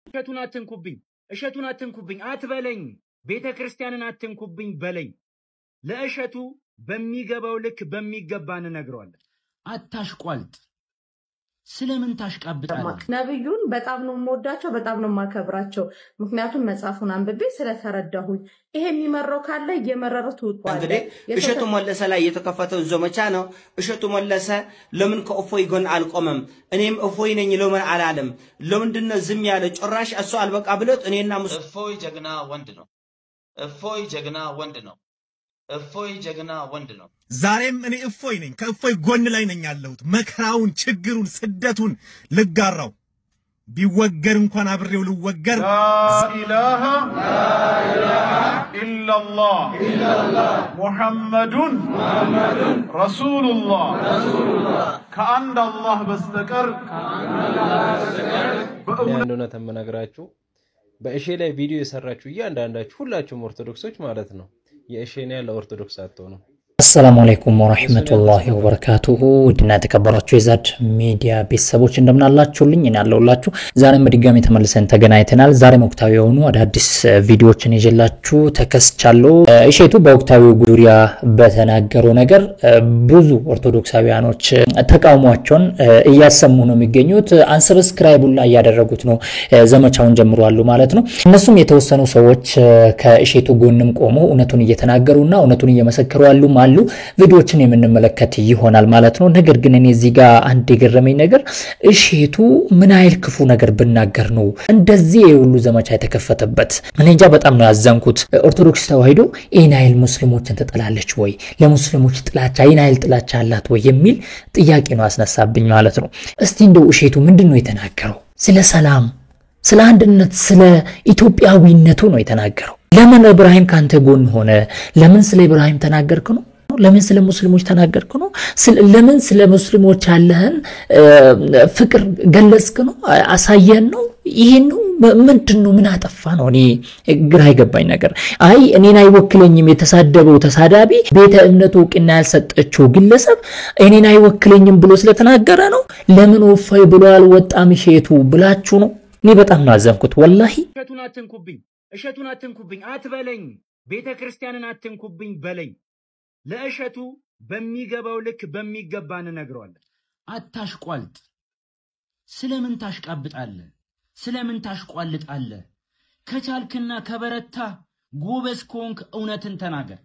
እሸቱን አትንኩብኝ አትበለኝ ቤተ ክርስቲያንን አትንኩብኝ በለኝ ለእሸቱ በሚገባው ልክ በሚገባን ነግሯለን አታሽቋልጥ ስለምን ታሽቃብጣለህ ነብዩን በጣም ነው የምወዳቸው በጣም ነው የማከብራቸው ምክንያቱም መጽሐፉን አንብቤ ስለተረዳሁኝ ይሄ የሚመረው ካለ እየመረሩት ወጥቷል እንግዲህ እሸቱ መለሰ ላይ የተከፈተው ዘመቻ ነው እሸቱ መለሰ ለምን ከእፎይ ጎን አልቆመም እኔም እፎይ ነኝ ለምን አላለም ለምንድነው ዝም ያለ ጭራሽ እሱ አልበቃ ብሎት እኔና እፎይ ጀግና ወንድ ነው እፎይ ጀግና ወንድ ነው እፎይ ጀግና ወንድ ነው ዛሬም እኔ እፎይ ነኝ ከእፎይ ጎን ላይ ነኝ ያለሁት መከራውን ችግሩን ስደቱን ልጋራው ቢወገር እንኳን አብሬው ልወገር ላ ኢላሃ ኢላላህ ሙሐመዱን ረሱሉላህ ከአንድ አላህ በስተቀር በእውነት ተመናግራችሁ በእሺ ላይ ቪዲዮ የሰራችሁ እያንዳንዳችሁ ሁላችሁም ኦርቶዶክሶች ማለት ነው የእሺን ያለ ኦርቶዶክስ አትሆኑ السلام عليكم ورحمة الله وبركاته ودنا تكبراتشو يزاد ميديا بيسابوش اندمنا اللاتشولين ينا اللولاتشو زاري مدقامي تمالسين تغنايتنال زاري مكتاويونو اداديس فيديوچن يجلاتشو تكسچالو ايشيتو بوكتاويو غوريا بتناغرو نگر ብዙ ኦርቶዶክሳውያኖች ተቃውሟቸውን እያሰሙ ነው የሚገኙት አንሰብስክራይብ ላይ ያደረጉት ነው ዘመቻውን ጀምሯሉ ማለት ነው እነሱም የተወሰኑ ሰዎች ከእሺቱ ጎንም ቆመው እነቱን እየተናገሩና እነቱን እየመሰከሩ አሉ አሉ ቪዲዮችን የምንመለከት ይሆናል ማለት ነው ነገር ግን እኔ እዚህ ጋር አንድ የገረመኝ ነገር እሺቱ ምን አይል ክፉ ነገር ብናገር ነው እንደዚህ የሁሉ ዘመቻ የተከፈተበት እኔ እንጃ በጣም ነው ያዘንኩት ኦርቶዶክስ ተዋሂዶ ኢናይል ሙስሊሞችን ተጠላለች ወይ ለሙስሊሞች ጥላቻ ኢናይል ጥላቻ አላት ወይ የሚል ጥያቄ ነው አስነሳብኝ ማለት ነው እስቲ እንደው እሺቱ ምንድነው የተናገረው ስለ ሰላም ስለ አንድነት ስለ ኢትዮጵያዊነቱ ነው የተናገረው ለምን ኢብራሂም ካንተ ጎን ሆነ ለምን ስለ ኢብራሂም ተናገርኩ ነው ለምን ስለ ሙስሊሞች ተናገርኩ ነው ለምን ስለ ሙስሊሞች ያለህን ፍቅር ገለጽክ ነው አሳየን ነው ይሄን ነው ምንድነው ምን አጠፋ ነው እኔ ግራ ይገባኝ ነገር አይ እኔን አይወክለኝም የተሳደበው ተሳዳቢ ቤተ እምነቱ ቅና ያልሰጠችው ግለሰብ እኔን አይወክለኝም ብሎ ስለተናገረ ነው ለምን ወፋይ ብሎ አልወጣም እሺቱ ብላችሁ ነው እኔ በጣም ነው አዘንኩት ወላሂ እሸቱን አትንኩብኝ አትበለኝ ቤተ ክርስቲያንን አትንኩብኝ በለኝ ለእሸቱ በሚገባው ልክ በሚገባን ነግሯለን አታሽቋልጥ ስለምን ታሽቃብጣለህ ስለምን ታሽቋልጣለህ ከቻልክና ከበረታ ጎበዝ ኮንክ እውነትን ተናገር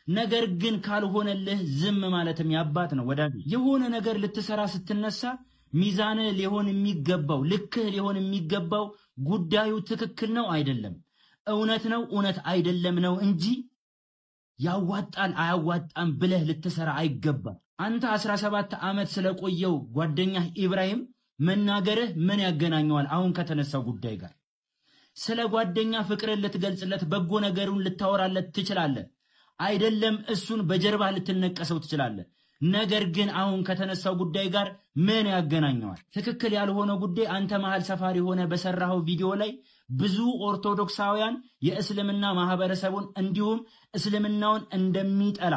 ነገር ግን ካልሆነልህ ዝም ማለትም ያባት ነው ወዳጅ የሆነ ነገር ልትሰራ ስትነሳ ሚዛን ሊሆን የሚገባው ልክህ ሊሆን የሚገባው ጉዳዩ ትክክል ነው አይደለም እውነት ነው እውነት አይደለም ነው እንጂ ያዋጣል አያዋጣም ብለህ ልትሰራ አይገባ አንተ 17 አመት ስለቆየው ጓደኛህ ኢብራሂም መናገርህ ምን ያገናኘዋል አሁን ከተነሳው ጉዳይ ጋር ስለ ጓደኛ ፍቅርን ልትገልጽለት በጎ ነገሩን ልታወራለት ትችላለህ አይደለም እሱን በጀርባ ልትነቀሰው ትችላለህ ነገር ግን አሁን ከተነሳው ጉዳይ ጋር ምን ያገናኘዋል ትክክል ያልሆነ ጉዳይ አንተ መሃል ሰፋሪ ሆነ በሰራው ቪዲዮ ላይ ብዙ ኦርቶዶክሳውያን የእስልምና ማህበረሰቡን እንዲሁም እስልምናውን እንደሚጠላ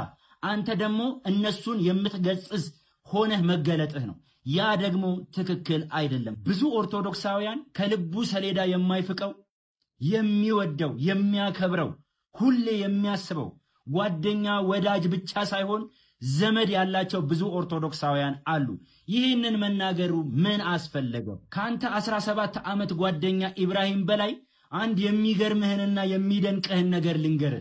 አንተ ደግሞ እነሱን የምትገጽጽ ሆነህ መገለጥህ ነው ያ ደግሞ ትክክል አይደለም ብዙ ኦርቶዶክሳውያን ከልቡ ሰሌዳ የማይፍቀው የሚወደው የሚያከብረው ሁሌ የሚያስበው ጓደኛ ወዳጅ ብቻ ሳይሆን ዘመድ ያላቸው ብዙ ኦርቶዶክሳውያን አሉ ይህንን መናገሩ ምን አስፈልገው ካንተ 17 አመት ጓደኛ ኢብራሂም በላይ አንድ የሚገርምህንና የሚደንቅህን ነገር ልንገር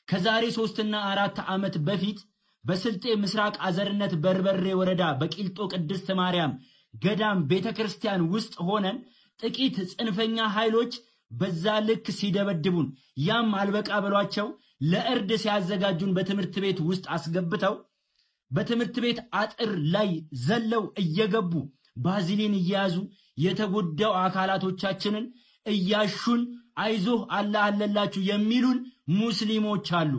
ከዛሬ 3 እና 4 አመት በፊት በስልጤ ምስራቅ አዘርነት በርበሬ ወረዳ በቂልጦ ቅድስት ማርያም ገዳም ቤተክርስቲያን ውስጥ ሆነን ጥቂት ጽንፈኛ ኃይሎች በዛ ልክ ሲደበድቡን ያም አልበቃ ብሏቸው ለእርድ ሲያዘጋጁን በትምርት ቤት ውስጥ አስገብተው በትምርት ቤት አጥር ላይ ዘለው እየገቡ ባዚሊን እያያዙ የተጎዳው አካላቶቻችንን እያሹን አይዞህ አላህ አለላችሁ የሚሉን ሙስሊሞች አሉ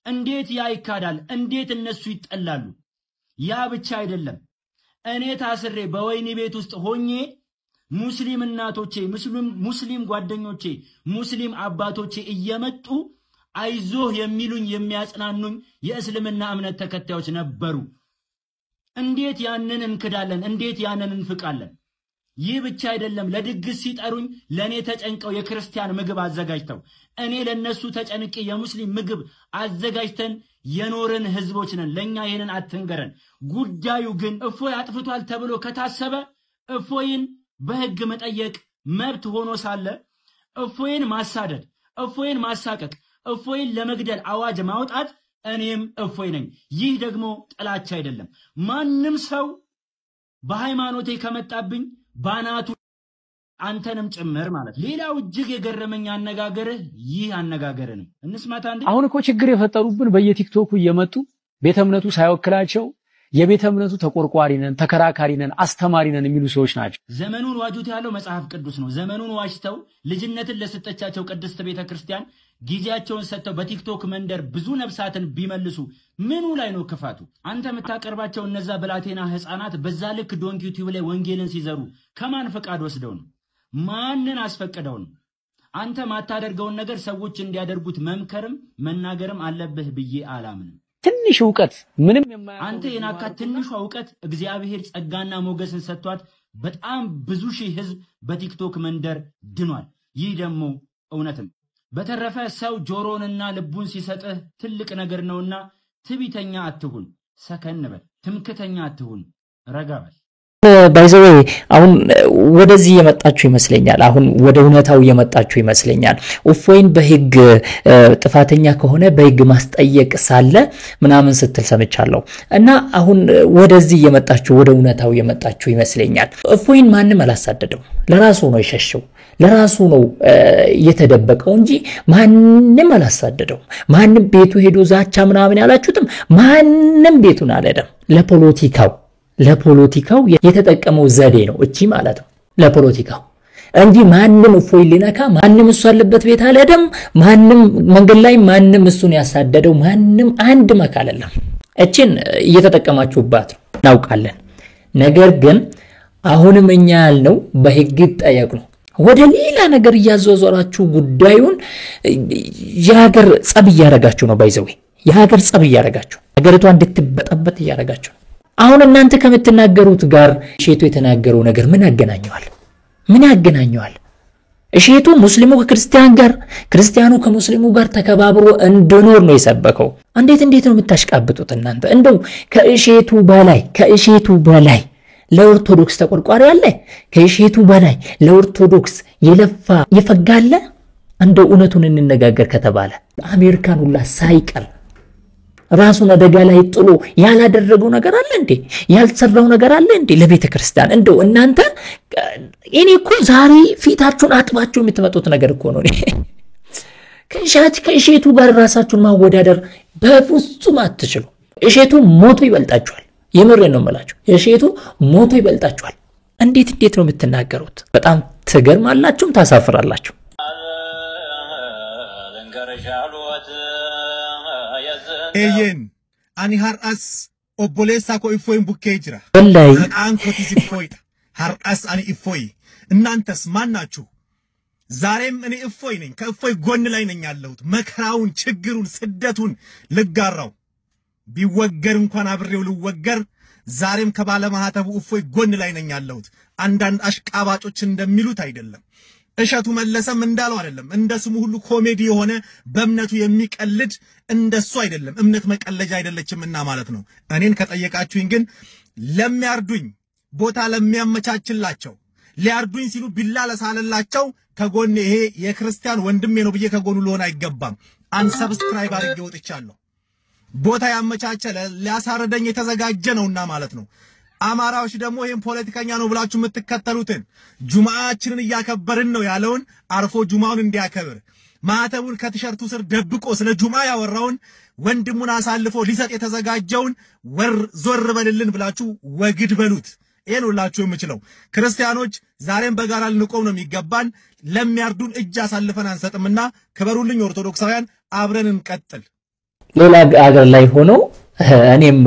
እንዴት ያ ይካዳል እንዴት እነሱ ይጠላሉ ያ ብቻ አይደለም እኔ ታስሬ በወይኒ ቤት ውስጥ ሆኜ ሙስሊም እናቶቼ ሙስሊም ጓደኞቼ ሙስሊም አባቶቼ እየመጡ አይዞህ የሚሉኝ የሚያጽናኑኝ የእስልምና እምነት ተከታዮች ነበሩ እንዴት ያንን እንክዳለን እንዴት ያንን እንፍቃለን ይህ ብቻ አይደለም ለድግስ ሲጠሩኝ ለኔ ተጨንቀው የክርስቲያን ምግብ አዘጋጅተው እኔ ለነሱ ተጨንቄ የሙስሊም ምግብ አዘጋጅተን የኖርን ህዝቦች ነን ለኛ ይሄንን አትንገረን ጉዳዩ ግን እፎይ አጥፍቷል ተብሎ ከታሰበ እፎይን በህግ መጠየቅ መብት ሆኖ ሳለ እፎይን ማሳደድ እፎይን ማሳቀቅ እፎይን ለመግደል አዋጅ ማውጣት እኔም እፎይ ነኝ ይህ ደግሞ ጥላቻ አይደለም ማንም ሰው በሃይማኖቴ ከመጣብኝ ባናቱ አንተንም ጭምር ማለት ሌላው እጅግ የገረመኝ አነጋገርህ ይህ አነጋገር ነው እንስማታ እንዴ አሁን እኮ ችግር የፈጠሩብን በየቲክቶኩ እየመጡ ቤተ እምነቱ ሳይወክላቸው የቤተ እምነቱ ተቆርቋሪ ነን ተከራካሪ ነን አስተማሪ ነን የሚሉ ሰዎች ናቸው ዘመኑን ዋጁት ያለው መጽሐፍ ቅዱስ ነው ዘመኑን ዋጅተው ልጅነትን ለሰጠቻቸው ቅድስት ቤተክርስቲያን ጊዜያቸውን ሰጥተው በቲክቶክ መንደር ብዙ ነፍሳትን ቢመልሱ ምኑ ላይ ነው ክፋቱ አንተ የምታቀርባቸው እነዛ ብላቴና ህፃናት በዛ ልክ ዶንት ዩቲዩብ ላይ ወንጌልን ሲዘሩ ከማን ፈቃድ ወስደው ነው ማንን አስፈቅደው ነው አንተ ማታደርገውን ነገር ሰዎች እንዲያደርጉት መምከርም መናገርም አለብህ ብዬ አላምንም ትንሽ ዕውቀት ምንም አንተ የናካት ትንሽ ዕውቀት እግዚአብሔር ጸጋና ሞገስን ሰጥቷት በጣም ብዙ ሺህ ህዝብ በቲክቶክ መንደር ድኗል ይህ ደግሞ እውነትም በተረፈ ሰው ጆሮንና ልቡን ሲሰጥህ ትልቅ ነገር ነውና ትቢተኛ አትሁን ሰከን በል ትምክተኛ አትሁን ረጋ በል ባይዘው አሁን ወደዚህ የመጣችሁ ይመስለኛል አሁን ወደ እውነታው የመጣችሁ ይመስለኛል እፎይን በህግ ጥፋተኛ ከሆነ በህግ ማስጠየቅ ሳለ ምናምን ስትል ሰምቻለሁ እና አሁን ወደዚህ የመጣችሁ ወደ እውነታው የመጣችሁ ይመስለኛል እፎይን ማንንም አላሳደደው ለራሱ ነው የሸሸው ለራሱ ነው የተደበቀው እንጂ ማንንም አላሳደደው ማንንም ቤቱ ሄዶ ዛቻ ምናምን ያላችሁትም ማንንም ቤቱን አልሄደም ለፖለቲካው የተጠቀመው ዘዴ ነው እቺ ማለት ነው ለፖለቲካው እንጂ ማንንም እፎይ ሊነካ ማንንም እሱ ያለበት ቤት አልሄደም ማንንም መንገድ ላይ ማንንም እሱን ያሳደደው ማንንም አንድ መካለለም እቺን እየተጠቀማችሁባት እናውቃለን ነገር ግን አሁንም እኛ ያልነው በህግ ጠየቅ ነው ወደ ሌላ ነገር ያዘዞራችሁ ጉዳዩን የሀገር ጸብ ያረጋችሁ ነው ባይዘው የሀገር ጸብ ያረጋችሁ ሀገሪቷ እንድትበጠበጥ ያረጋችሁ አሁን እናንተ ከምትናገሩት ጋር እሺቱ የተናገረው ነገር ምን ያገናኘዋል እሺቱ ሙስሊሙ ከክርስቲያን ጋር ክርስቲያኑ ከሙስሊሙ ጋር ተከባብሮ እንድኖር ነው የሰበከው እንዴት ነው የምታሽቃብጡት እናንተ እንደው ከእሺቱ በላይ ለኦርቶዶክስ ተቆርቋሪ አለ ከእሺቱ በላይ ለኦርቶዶክስ የለፋ ይፈጋለ እንደው እውነቱን እንነጋገር ከተባለ አሜሪካን ሁላ ሳይቀር ራሱን አደጋ ላይ ጥሎ ያላደረገው ነገር አለ እንዴ ያልሰራው ነገር አለ እንዴ ለቤተ ክርስቲያን እንደው እናንተ እኔ እኮ ዛሬ ፊታችሁን አጥባችሁ የምትመጡት ነገር እኮ ነው ከእሺቱ ጋር ራሳችሁን ማወዳደር በፍጹም አትችሉ እሺቱ ሞቶ ይበልጣችኋል የምሬን ነው የምላችሁ እሺቱ ሞቶ ይበልጣችኋል እንዴት ነው የምትናገሩት በጣም ትገርማላችሁም ታሳፍራላችሁ ኤየን ani har'as obboleessa ko ifoyin bukkee jira maqaan kotis ifoyidha har'as ani ifoyi እናንተስ ማናችሁ ዛሬም እኔ እፎይ ነኝ ከእፎይ ጎን ላይ ነኝ ያለሁት መከራውን ችግሩን ስደቱን ልጋራው ቢወገር እንኳን አብሬው ልወገር ዛሬም ከባለ ማህተቡ እፎይ ጎን ላይ ነኝ ያለሁት አንዳንድ አሽቃባጮች እንደሚሉት አይደለም እሸቱ መለሰም እንዳለው አይደለም እንደ ስሙ ሁሉ ኮሜዲ የሆነ በእምነቱ የሚቀልድ እንደሱ አይደለም እምነት መቀለጃ አይደለችምና ማለት ነው እኔን ከጠየቃችሁኝ ግን ለሚያርዱኝ ቦታ ለሚያመቻችላቸው ሊያርዱኝ ሲሉ ቢላ ለሳለላቸው ከጎን ይሄ የክርስቲያን ወንድሜ ነው ብዬ ከጎኑ ልሆን አይገባም አንሰብስክራይብ አድርጌ ወጥቻለሁ ቦታ ያመቻቸለ ሊያሳረደኝ የተዘጋጀ ነውና ማለት ነው አማራዎች ደግሞ ይሄን ፖለቲከኛ ነው ብላችሁ የምትከተሉትን ጁማዓችንን ያከበርን ነው ያለውን አርፎ ጁማውን እንዲያከብር ማተቡን ከቲሸርቱ ስር ደብቆ ስለ ጁማ ያወራውን ወንድሙን አሳልፎ ሊሰጥ የተዘጋጀውን ዞር በልልን ብላችሁ ወግድ በሉት ይሄን ሁላችሁ የምችለው ክርስቲያኖች ዛሬም በጋራ ልንቆም ነው የሚገባን ለሚያርዱን እጅ አሳልፈን አንሰጥምና ክበሩልኝ ኦርቶዶክሳውያን አብረን እንቀጥል ሌላ አገር ላይ ሆኖ እኔም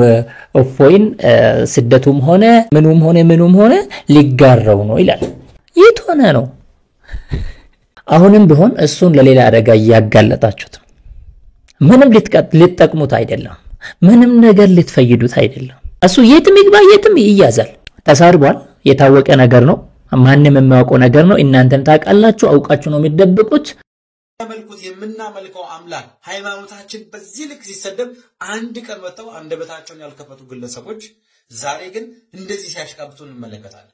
እፎይን ስደቱም ሆነ ምኑም ሆነ ሊጋራው ነው ይላል የት ሆነ ነው አሁንም ቢሆን እሱን ለሌላ አደጋ ያጋለጣችሁት ምንም ልትጠቅሙት አይደለም ምንም ነገር ልትፈይዱት አይደለም እሱ የትም ይግባ የትም ይያዛል ተሳርቧል የታወቀ ነገር ነው ማንንም የሚያውቀው ነገር ነው እናንተም ታውቃላችሁ አውቃችሁ ነው የሚደብቁት ተመልኩት የምናመልከው አምላክ ሃይማኖታችን በዚህ ልክ ሲሰደብ አንድ ቀን ወጣው አንደበታቸውን ያልከፈቱ ግለሰቦች ዛሬ ግን እንደዚህ ሲያሽቃብጡ እንመለከታለን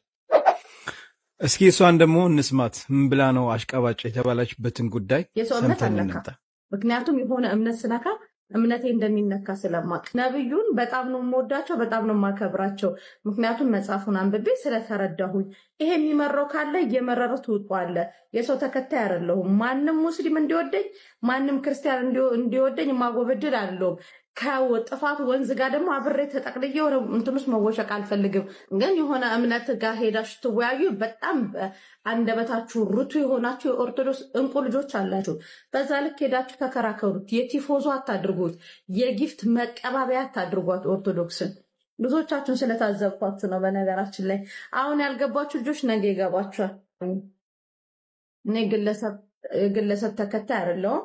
እስኪ እሷን ደግሞ እንስማት ምን ብላ ነው አሽቃባጭ የተባለችበትን ጉዳይ ሰምተን እንምጣ ምክንያቱም የሆነ እምነት ስላካ እምነቴ እንደሚነካ ስለማቅ ነብዩን በጣም ነው የምወዳቸው በጣም ነው የማከብራቸው ምክንያቱም መጽሐፉን አንብቤ ስለተረዳሁኝ ይሄ የሚመረው ካለ እየመረረው ትውጣለ የሰው ተከታይ አይደለሁም ማንንም ሙስሊም እንዲወደኝ ማንንም ክርስቲያን እንዲወደኝ ማጎበድል አይደለም ከወጥፋት ወንዝ ጋር ደግሞ አብሬ ተጠቅልዬ እንትምስ መወሸቅ አልፈልግም ግን የሆነ እምነት ጋር ሄዳችሁ ትወያዩ በጣም አንደበታችሁ ሩቱ የሆናችሁ የኦርቶዶክስ እንቁ ልጆች አላችሁ በዛ ልክ ሄዳችሁ ተከራከሩት የቲፎዞ አታድርጉት የጊፍት መቀባበያ አታድርጓት ኦርቶዶክስን ብዙዎቻችሁን ስለታዘብኳችሁ ነው በነገራችን ላይ አሁን ያልገባችሁ ልጆች ነገ ይገባችኋል እኔ ግለሰብ ተከታይ አይደለሁም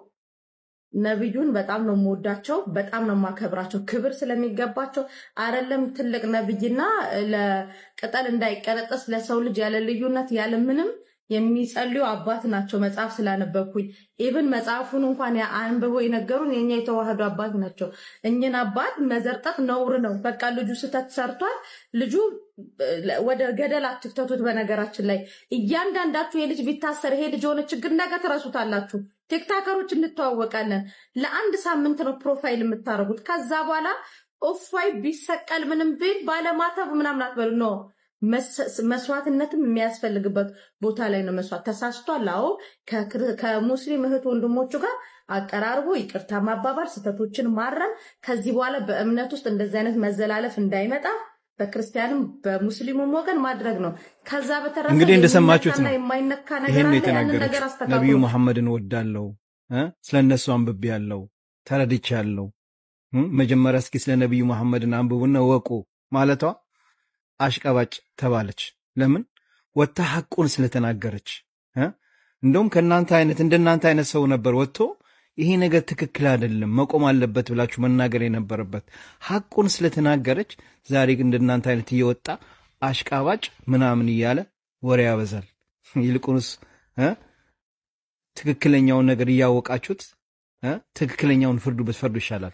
ነብዩን በጣም ነው የምወዳቸው በጣም ነው የማከብራቸው ክብር ስለሚገባቸው አይደለም ትልቅ ነብይና ለቅጠል እንዳይቀለጠስ ለሰው ልጅ ያለ ልዩነት ያለ ምንም የሚጸልዩ አባት ናቸው መጽሐፍ ስላነበብኩኝ ኢቭን መጽሐፉን እንኳን አንብበው የነገሩን የኛ የተዋህዶ አባት ናቸው እኛን አባት መዘርጠት ነውር ነው በቃ ልጁ ስተት ሰርቷል ልጁ ወደ ገደል አትክተቱት በነገራችን ላይ እያንዳንዳችሁ የልጅ ቢታሰር ይሄ ልጅ ሆነ ችግር ነገ ተረሱታላችሁ ቲክታከሮች እንተዋወቃለን ለአንድ ሳምንት ነው ፕሮፋይል የምታረጉት ከዛ በኋላ ኦፋይ ቢሰቀል ምንም ቢል ባለማተብ ምናምን አትበሉ ነው መስዋዕትነትም የሚያስፈልግበት ቦታ ላይ ነው መስዋዕት ተሳስቷል አዎ ከሙስሊም እህት ወንድሞቹ ጋር አቀራርቦ ይቅርታ ማባባል ስተቶችን ማረም ከዚህ በኋላ በእምነት ውስጥ እንደዚህ አይነት መዘላለፍ እንዳይመጣ በክርስቲያንም በሙስሊሙም ወገን ማድረግ ነው ከዛ በተረፈ እንግዲህ እንደሰማችሁት ነው ይሄን የተናገረው ነብዩ መሐመድን ወዳለው ስለነሱ አንብቤያለሁ ተረድቻለሁ መጀመሪያ እስኪ ስለ ነብዩ መሐመድን አንብቡና ወቁ ማለቷ አሽቃባጭ ተባለች ለምን ወጣ ሐቁን ስለተናገረች እንደውም ከናንተ አይነት እንደናንተ አይነት ሰው ነበር ወጥቶ ይሄ ነገር ትክክል አይደለም መቆም አለበት ብላችሁ መናገር የነበረበት ሐቁን ስለተናገረች ዛሬ ግን እንደናንተ አይነት እየወጣ አሽቃባጭ ምናምን ይያለ ወሬ ያበዛል ይልቁንስ ትክክለኛውን ነገር ያወቃችሁት ትክክለኛውን ፍርዱ በፍርዱ ይሻላል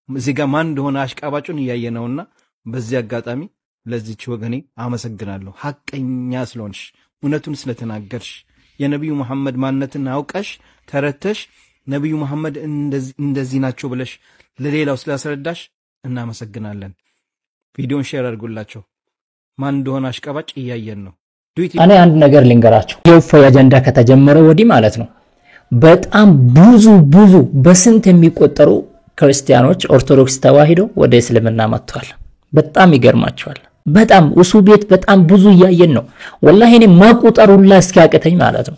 እዚህ ጋር ማን እንደሆነ አሽቃባጩን ያያየነውና በዚህ አጋጣሚ ለዚህች ወገኔ አመሰግናለሁ ሐቀኛ ስለሆንሽ እውነቱን ስለተናገርሽ የነብዩ መሐመድ ማንነትን አውቀሽ ተረተሽ ነብዩ መሐመድ እንደዚህ ናቸው ብለሽ ለሌላው ስላስረዳሽ እናመሰግናለን ቪዲዮን ሼር አድርጉላችሁ ማን እንደሆነ አሽቃባጭ ያያየን ነው እኔ አንድ ነገር ልንገራችሁ የውፋይ አጀንዳ ከተጀመረ ወዲህ ማለት ነው በጣም ብዙ በስንት የሚቆጠሩ ክርስቲያኖች ኦርቶዶክስ ተዋሂደው ወደ እስልምና መጥተዋል በጣም ይገርማቸዋል በጣም እሱ ቤት በጣም ብዙ ያያየን ነው ወላሂ እኔ ማቁጠሩላ እስኪያቀተኝ ማለት ነው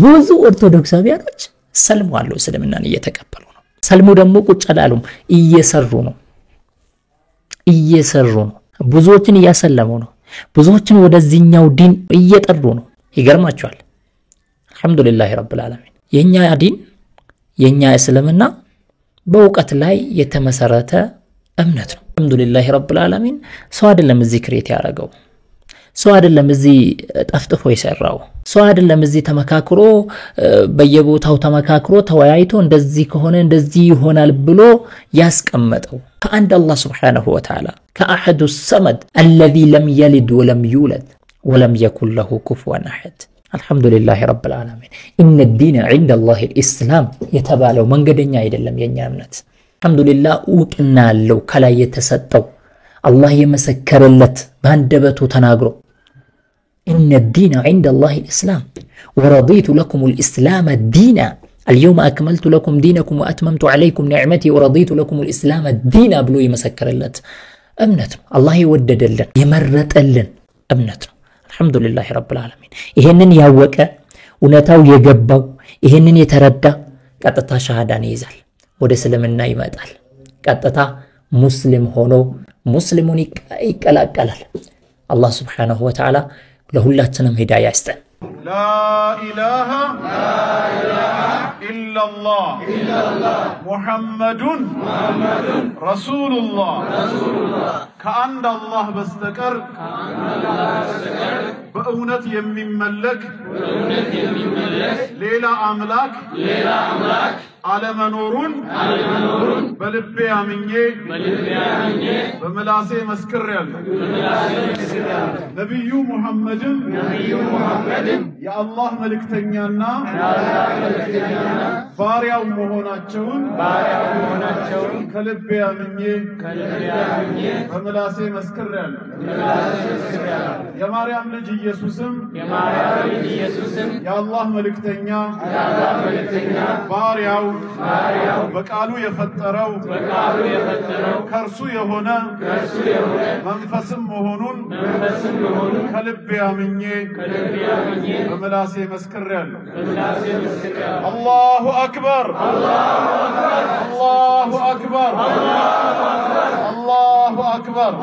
ብዙ ኦርቶዶክሳውያኖች ሰልመዋል እስልምናን እየተቀበሉ ነው ሰልሙ ደግሞ ቁጭ አላሉም እየሰሩ ነው ብዙዎችን እያሰለሙ ነው ብዙዎችን ወደዚህኛው ዲን እየጠሩ ነው ይገርማቸዋል አልহামዱሊላህ ረብል ዓለሚን የኛ ዲን የኛ እስልምና በእውቀት ላይ የተመሰረተ እምነት ነው አልহামዱሊላህ ረብል ዓለሚን ሰው አይደለም እዚህ ክሬት ያደረገው ሰው አይደለም እዚህ ጠፍጥፎ ይሰራው ሰው አይደለም እዚህ ተመካክሮ በየቦታው ተመካክሮ ተወያይቶ እንደዚህ ከሆነ እንደዚህ ይሆናል ብሎ ያስቀመጠው ከአንድ አላህ Subhanahu Wa Ta'ala ከአሐዱ الصمد الذي لم يلد ولم يولد ولم يكن له كفوا احد አልহামዱሊላህ ረብል ዓለሚን ان الدين عند الله الاسلام የተባለው መንገደኛ አይደለም የኛ እምነት አልহামዱሊላህ ውቅና አለው ከላይ የተሰጠው አላህ የመሰከረለት ባንደበቱ ተናግሮ ان الدين عند الله الاسلام ورضيت لكم الاسلام دينا اليوم اكملت لكم دينكم واتممت عليكم نعمتي ورضيت لكم الاسلام دينا بلو يمسكرلت امنت الله يوددልን يمرطልን امنت الحمد لله رب العالمين ይሄንን ያወቀ እውነታው የገባው ይሄንን የተረዳ ቀጥታ ሻሃዳን ይይዛል ወደ እስልምና ይመጣል ቀጥታ ሙስሊም ሆኖ ሙስሊሙን ይቀላቀላል አላህ Subhanahu Wa Ta'ala ለሁላችንም ሂዳያ ይስጠን لا إله إلا الله محمد رسول الله كأن الله بستكر በእውነት የሚመለክ ሌላ አምላክ አለመኖሩን በልቤ አምኜ በምላሴ መስክሬያለሁ። ነብዩ ሙሐመድን የአላህ መልእክተኛና ባሪያው መሆናቸውን ከልቤ አምኜ በምላሴ መስክሬያለሁ። የማርያም ልጅ ኢየሱስም የአላህ መልእክተኛ ባሪያው በቃሉ የፈጠረው ከርሱ የሆነ መንፈስም መሆኑን ከልቤ አምኜ በምላሴ መስክሬያለሁ። አላሁ አክበር አላሁ አክበር አላሁ አክበር።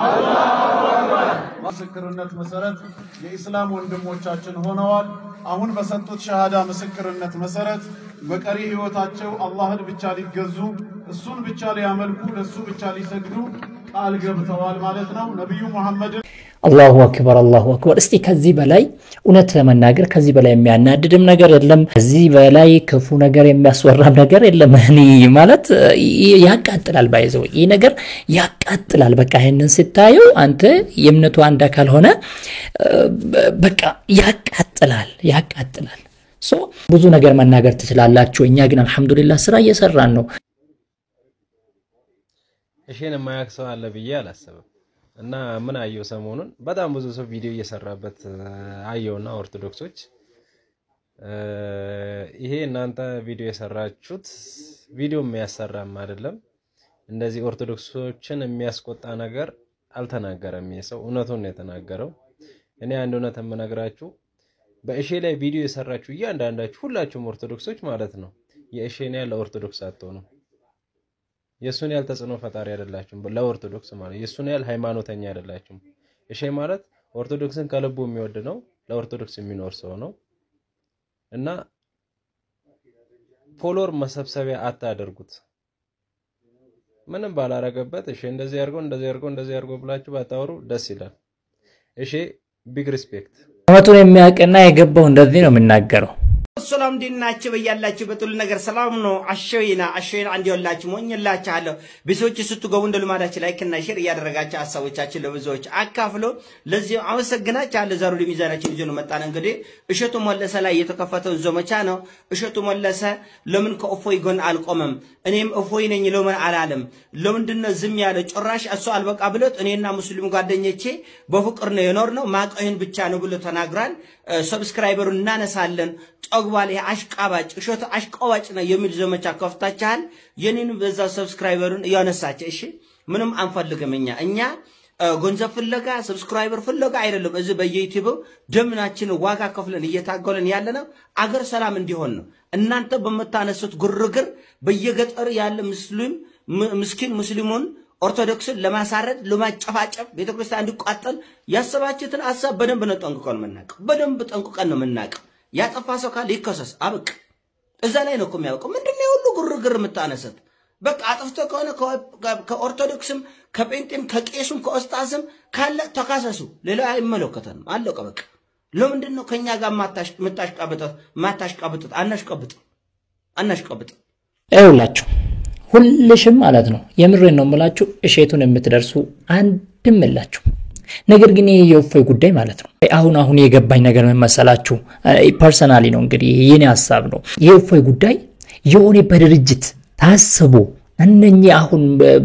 ምስክርነት መሰረት የኢስላም ወንድሞቻችን ሆነዋል። አሁን በሰጡት ሸሃዳ ምስክርነት መሰረት በቀሪ ህይወታቸው አላህን ብቻ ሊገዙ እሱን ብቻ ሊያመልኩ ለሱ ብቻ ሊሰግዱ ቃል ገብተዋል ማለት ነው። ነብዩ መሐመድ አላሁ አክበር አላሁ አክበር። እስቲ ከዚህ በላይ እውነት ለመናገር ከዚህ በላይ የሚያናድድም ነገር የለም። ከዚህ በላይ ክፉ ነገር የሚያስወራም ነገር የለም። እኔ ማለት ያቃጥላል። ባይዘው ይሄ ነገር ያቃጥላል። በቃ ይሄንን ስታየው አንተ የእምነቱ አንድ አካል ሆነ በቃ ያቃጥላል። ብዙ ነገር መናገር ትችላላችሁ። እኛ ግን አልহামዱሊላህ ስራ እየሰራን ነው። እሺን የማያክሰው አለ ብዬ አላሰብም። እና ምን አየው ሰሞኑን በጣም ብዙ ሰው ቪዲዮ እየሰራበት አየውና ኦርቶዶክሶች ይሄ እናንተ ቪዲዮ የሰራችሁት ቪዲዮ የሚያሰራም አይደለም። እንደዚህ ኦርቶዶክሶችን የሚያስቆጣ ነገር አልተናገረም። ይሄው እውነቱን ነው የተናገረው። እኔ አንድ እውነት የምነግራችሁ በእሺ ላይ ቪዲዮ የሰራችሁ እያንዳንዳችሁ ሁላችሁም ኦርቶዶክሶች ማለት ነው የእሺን ያለ ኦርቶዶክስ አትሆኑ። የሱን ያል ተጽዕኖ ፈጣሪ አይደላችሁም። ለኦርቶዶክስ ማለት የሱን ያል ሃይማኖተኛ አይደላችሁም። እሺ ማለት ኦርቶዶክስን ከልቡ የሚወድ ነው፣ ለኦርቶዶክስ የሚኖር ሰው ነው። እና ፎሎወር መሰብሰቢያ አታደርጉት። ምንም ባላረገበት እሺ እንደዚህ አርጎ ብላችሁ ባታወሩ ደስ ይላል። እሺ ቢግ ሪስፔክት እውነቱን የሚያውቅና የገባው እንደዚህ ነው የምናገረው። ሰላም ዲናችሁ በያላችሁ በጥሉ ነገር ሰላም ነው። አሸይና አንድ ይወላችሁ ሞኝላችኋለሁ። ብዙዎች ስትገቡ እንደልማዳችሁ ላይክ እና ሼር ያደረጋችሁ ሐሳቦቻችን ለብዙዎች አካፍሎ ለዚህ አመሰግናችኋለሁ። ዛሬ ለሚዛናችን ይዞ ነው መጣን። እንግዲህ እሸቱ መለሰ ላይ የተከፈተው ዘመቻ ነው። እሸቱ መለሰ ለምን ከእፎይ ጎን አልቆመም? እኔም እፎይ ነኝ ለምን አላለም? ለምንድነው ዝም ያለ? ጭራሽ እሱ አልበቃ ብሎት እኔና ሙስሊም ጓደኞቼ በፍቅር ነው የኖርነው ማቀይን ብቻ ነው ብሎ ተናግሯል። ሰብስክራይበሩን እናነሳለን ጦግባል አሽቃባጭ እሸቱ አሽቃባጭ ነው የሚል ዘመቻ ከፍታችኋል። የኔን በዛ ሰብስክራይበሩን ያነሳችሁ እሺ ምንም አንፈልግም። እኛ ገንዘብ ፍለጋ ሰብስክራይበር ፍለጋ አይደለም። እዚህ በዩቲዩብ ደምናችን ዋጋ ከፍለን እየታገለን ያለነው አገር ሰላም እንዲሆን ነው። እናንተ በመታነሱት ግርግር በየገጠር ያለ ምስኪን ሙስሊሙን ኦርቶዶክስን ለማሳረድ ለማጨፋጨፍ ቤተክርስቲያን እንዲቋጠል ያሰባችሁትን ሐሳብ በደንብ ነው ጠንቅቀን የምናውቀው። በደንብ ጠንቅቀን ነው የምናውቀው። ያጠፋ ሰው ካለ ይከሰስ አበቃ። እዛ ላይ ነው የሚያውቀው። ምንድነው ሁሉ ግርግር የምታነሱት? በቃ አጥፍቶ ከሆነ ከኦርቶዶክስም ከጴንጤም ከቄሱም ከኦስታዝም ካለ ተካሰሱ። ሌላ አይመለከተንም። አለቀ በቃ። ለምንድነው ከኛ ጋር ማታሽቃብጡት? አናሽቃብጥ አይውላችሁ ሁልሽም ማለት ነው። የምሬን ነው የምላችሁ እሸቱን የምትደርሱ አንድም የላችሁ። ነገር ግን ይሄ የእፎይ ጉዳይ ማለት ነው አሁን የገባኝ ነገር ምን መሰላችሁ? ፐርሰናሊ ነው እንግዲህ የኔ ሐሳብ ነው። የእፎይ ጉዳይ የሆነ በድርጅት ታስቦ እነኚህ አሁን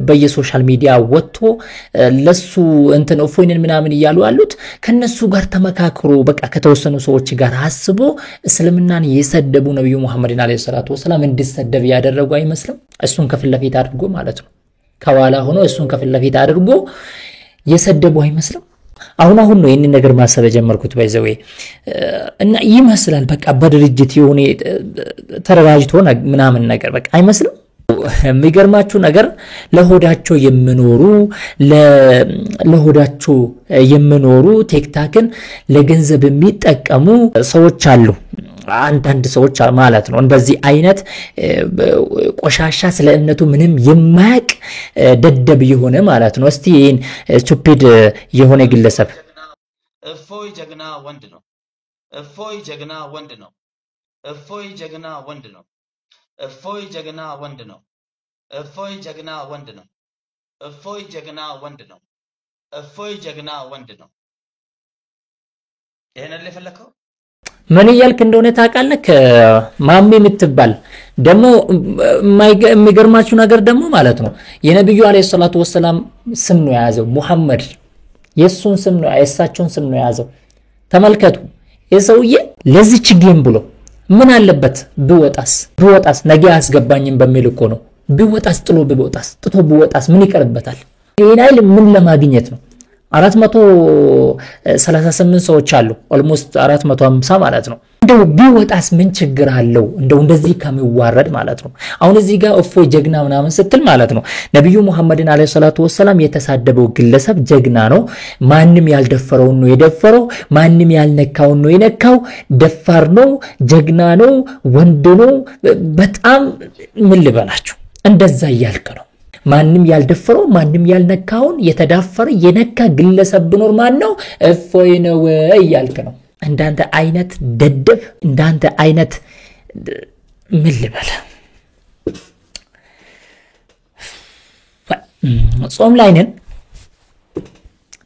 በየሶሻል ሚዲያ ወጥቶ ለሱ እንትን እፎይንን ምናምን ይያሉ አሉት ከነሱ ጋር ተመካክሮ በቃ ከተወሰኑ ሰዎች ጋር አስቦ እስልምናን የሰደቡ ነብዩ መሐመድን አለይሂ ሰላቱ ወሰለም እንዲሰደብ ያደረጉ አይመስልም? እሱን ከፊት ለፊት አድርጎ ማለት ነው ከኋላ ሆኖ እሱን ከፊት ለፊት አድርጎ የሰደቡ አይመስልም? አሁን ነው ይሄን ነገር ማሰብ ጀመርኩት ባይዘው እና ይመስላል በቃ በድርጅት የሆነ ተረጋጅቶ ምናምን ነገር በቃ አይመስልም? የሚገርማችሁ ነገር ለሆዳቸው የሚኖሩ ቲክታክን ለገንዘብ የሚጠቀሙ ሰዎች አሉ። አንዳንድ ሰዎች ማለት ነው እንደዚህ አይነት ቆሻሻ ስለ እምነቱ ምንም የማያቅ ደደብ የሆነ ማለት ነው። እስቲ ይሄን ስቱፒድ የሆነ ግለሰብ እፎይ ጀግና ወንድ ነው። እፎይ ጀግና ወንድ ነው። እፎይ ጀግና ወንድ ነው። እፎይ ጀግና ወንድ ነው። እፎይ ጀግና ወንድ ነው። እፎይ ጀግና ወንድ ነው። እፎይ ጀግና ወንድ ነው። ይሄን አይደል የፈለከው? ምን እያልክ እንደሆነ ታውቃለህ? ማሚ የምትባል ደግሞ የሚገርማችሁ ነገር ደግሞ ማለት ነው የነብዩ አለይሂ ሰላቱ ወሰለም ስም ነው የያዘው ሙሐመድ። የሱን ስም ነው የእሳቸውን ስም ነው የያዘው። ተመልከቱ የሰውዬ ለዚህ ችግኝ ብሎ ምን አለበት ቢወጣስ ነገ አያስገባኝም በሚል እኮ ነው። ቢወጣስ ጥሎ ቢወጣስ ምን ይቀርበታል? ይሄን አይል ምን ለማግኘት ነው? 438 ሰዎች አሉ ኦልሞስት 450 ማለት ነው። እንደው ቢወጣስ ምን ችግር አለው? እንደው እንደዚህ ከሚዋረድ ማለት ነው። አሁን እዚህ ጋር እፎይ ጀግና ምናምን ስትል ማለት ነው ነብዩ መሐመድን አለይሂ ሰላቱ ወሰለም የተሳደበው ግለሰብ ጀግና ነው። ማንም ያልደፈረው ነው የደፈረው፣ ማንም ያልነካው ነው የነካው። ደፋር ነው፣ ጀግና ነው፣ ወንድ ነው። በጣም ምን ልበላችሁ እንደዛ እያልክ ነው። ማንም ያልደፈረው ማንም ያልነካውን የተዳፈረ የነካ ግለሰብ ቢኖር ማን ነው? እፎይ ነው እያልክ ነው። እንዳንተ አይነት ደደብ እንዳንተ አይነት ምን ልበል ጾም ላይ ነን።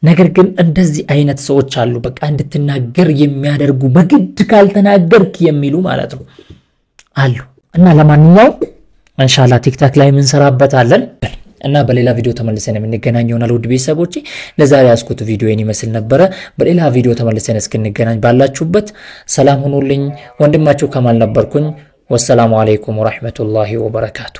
ነገር ግን እንደዚህ አይነት ሰዎች አሉ በቃ እንድትናገር የሚያደርጉ በግድ ካልተናገርክ የሚሉ ማለት ነው አሉ። እና ለማንኛውም ኢንሻአላህ ቲክታክ ላይ ምን ሰራበታለን እና በሌላ ቪዲዮ ተመልሰን የምንገናኝ ይሆናል። ውድ ቤተሰቦቼ ለዛሬ ያስኩት ቪዲዮ ይመስል ነበር። በሌላ ቪዲዮ ተመልሰን እስክንገናኝ ባላችሁበት ሰላም ሁኑልኝ። ወንድማችሁ ከማል ነበርኩኝ። ወሰላሙ አለይኩም ወራህመቱላሂ ወበረካቱ።